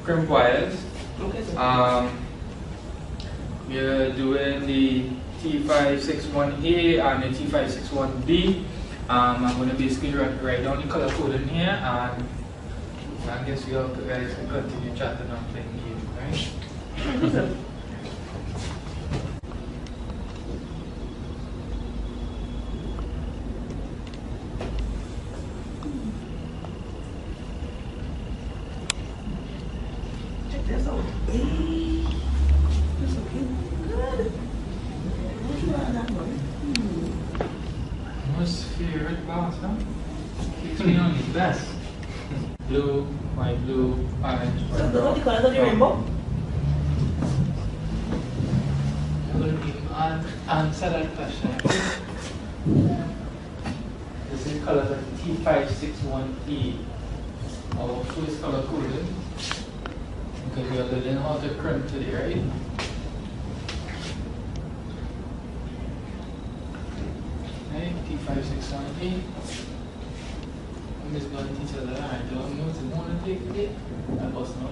crimp wires. We're doing the T561A and the T561B. I'm going to basically write down the color code in here, and I guess we all guys can continue chatting and playing games, right? Check this out. This looking good. Most favorite boss, huh? Keeps me on the best. Blue, white, blue, orange. So those are the colors of the rainbow? I'm going to answer that question. This is the colors of T561E. Our first color coding. Because we are learning how to crimp today, right? Okay, T561E. I'm just going to teach us that I don't know to want to take it.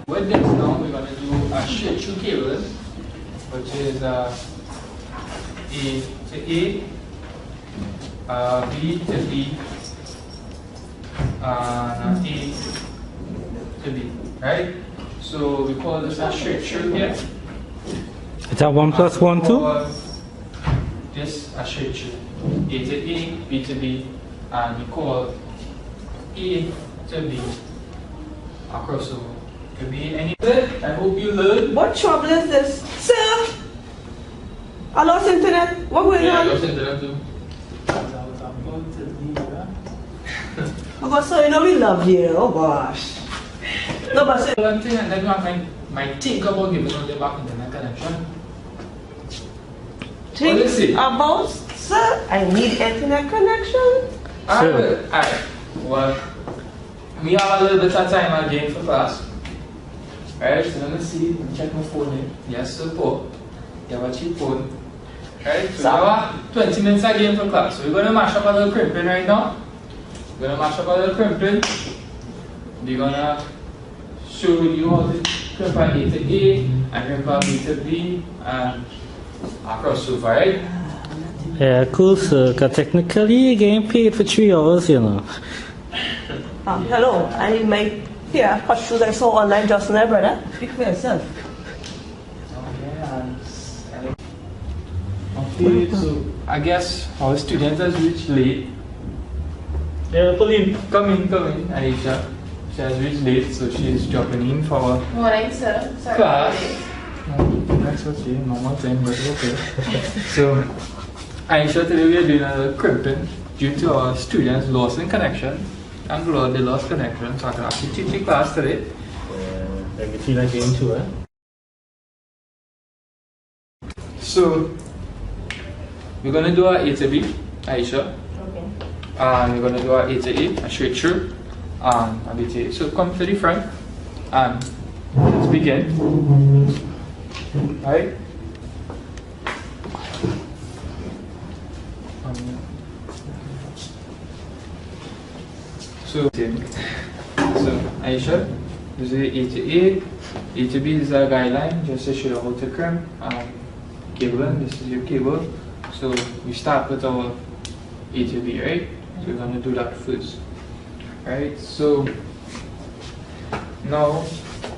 With this now, we're going to do a straight through cable, which is A to A, B to B, and A to B, right? So we call this a straight through here. Is that 1 plus 1, 2? This a straight through. A to A, B to B, and we call A to B a crossover. Could be any. I hope you learn. What trouble is this? Sir! I lost internet. What's going on? I lost internet too. Oh God, so you know we love you. Oh gosh. No, but sir. One thing that I might think about giving them back internet connection. Think about, sir, I need internet connection. Alright. Well, we have a little bit of time again for class. Alright, so let me see. Let me check my phone in. Yes, support. You have a cheap phone. Alright, so we have 20 minutes again for class. So we're going to mash up a little crimping right now. We're going to mash up a little crimping. We're going to show you how to crimp a A to A and crimp a B to B and a crossover, right? Yeah, cool, sir. Because technically, you're getting paid for 3 hours, you know. Hello, I need my hot shoes I saw online just now, brother. Speak for yourself. Okay, so I guess our student has reached late. Yeah, Pauline. Come in, Aisha. She has reached late, so she is dropping in for our Morning, sir. Sorry. class. That's okay, normal time, but okay. So, Aisha, today we are doing a crimping due to our students lost in connection. I'm glad they lost connection, so I can actually teach the class today. Let me feel like game 2, eh? So, we're going to do our A to B, Aisha. Okay. And we're going to do our A to A, a straight through, and a B to A. So, come to the front, and let's begin. Alright? So Aisha, this is A to A to B is our guideline, just to show you how to crimp. Cabling, this is your cable. So we start with our A to B, right? So we're going to do that first. Right, so now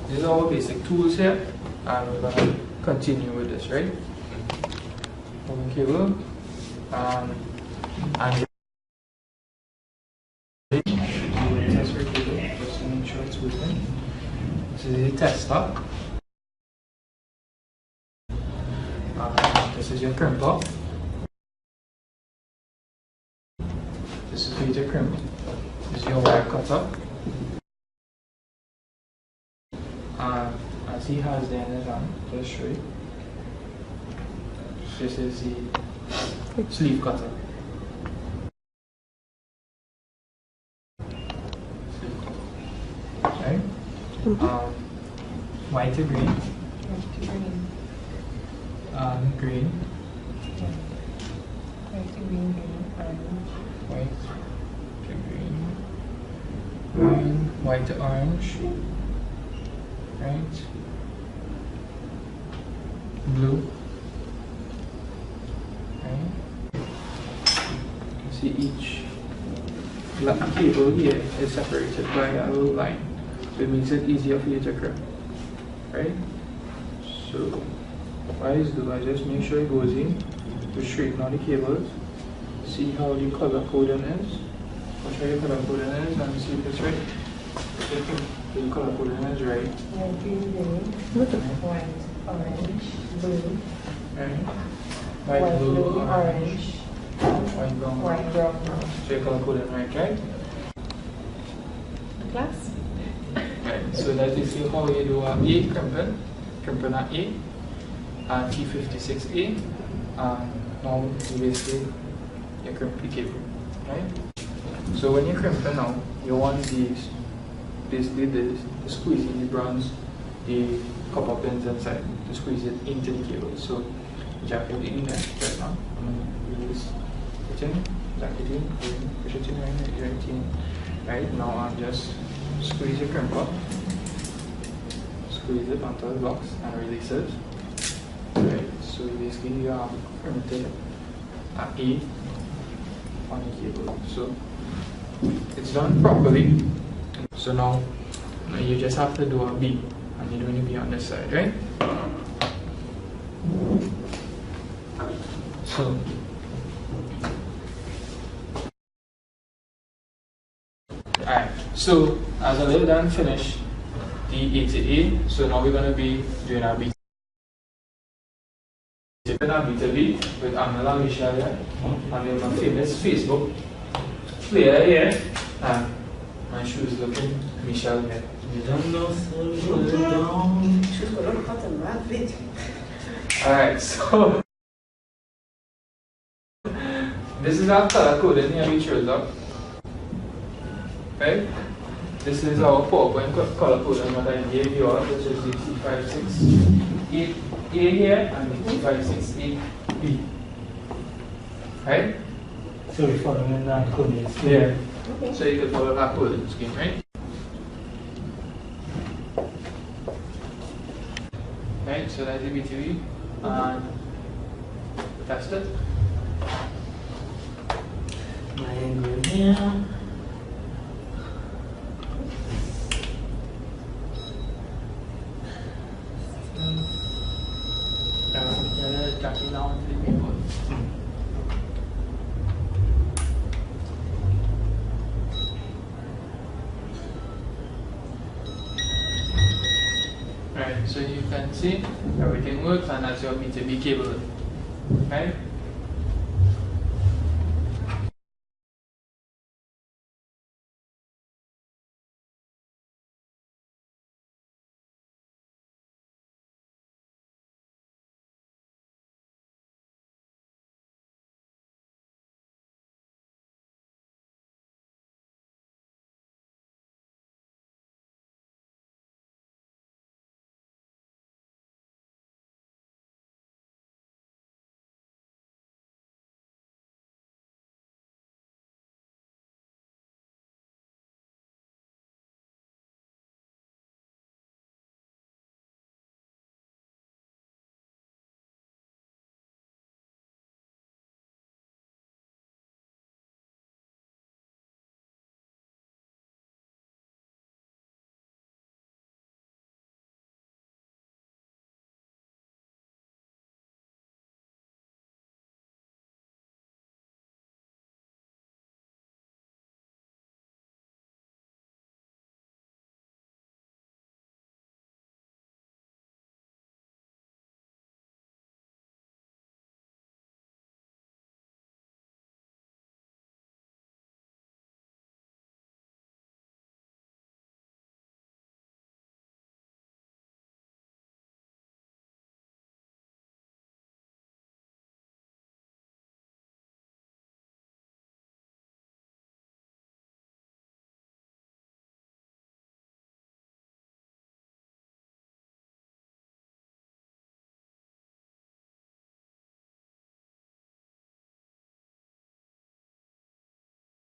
these are our basic tools here, and we're going to continue with this, right? One cable, and tester cable, just to make sure it's working. This is the tester. This is your crimper. This is your crimp. This is your wire cutter. As he has there in his hand, just show you. This is the sleeve cutter. Right? White to green. Green. White to green, orange. White to green. Green, white to orange. right? Blue, right? You see each cable here is separated by a little line, so it makes it easier for you to crimp, right? So what I do, I just make sure it goes in, to straighten out the cables, see how the color coding is. I'll show you color coding is and see if it's right. If the color coding is right. Red, green, blue, white, orange, blue, Right? white, blue, orange, White, brown. white, brown. So your color coding right? Class? Right. So that is how you do a crimping at A, T56A. Now you basically you crimp the cable, right? So when you're crimping now, you want these, basically the squeezing the bronze, the copper pins inside, to squeeze it into the cable. So jack it in there right now. Release it in, jack it in, push it in right in. Right now I'm just squeeze the crimp up, squeeze it onto the blocks and release it. Right, so basically you have crimped it at A on the cable. So it's done properly. So now you just have to do a B, and you're doing a B on this side, right? So alright, so as a little done finish the A to A, so now we're going to be doing our B. Doing our B to B with Amela Michelle here, and then my famous Facebook player here, and my shoes looking Michelle here. You don't know, so put it down. Alright, so this is our color coding here we chose up. Right? This is our PowerPoint color coding what I gave you all, which is the T56A here and the T56AB. Right? So we're following that coding scheme. Yeah. Okay. So you can follow that coding scheme, right? Right, so that's the BTV and test it. My angle here. Jackie down to the main board. Right, so you can see everything works and that's your B2B cable. Right?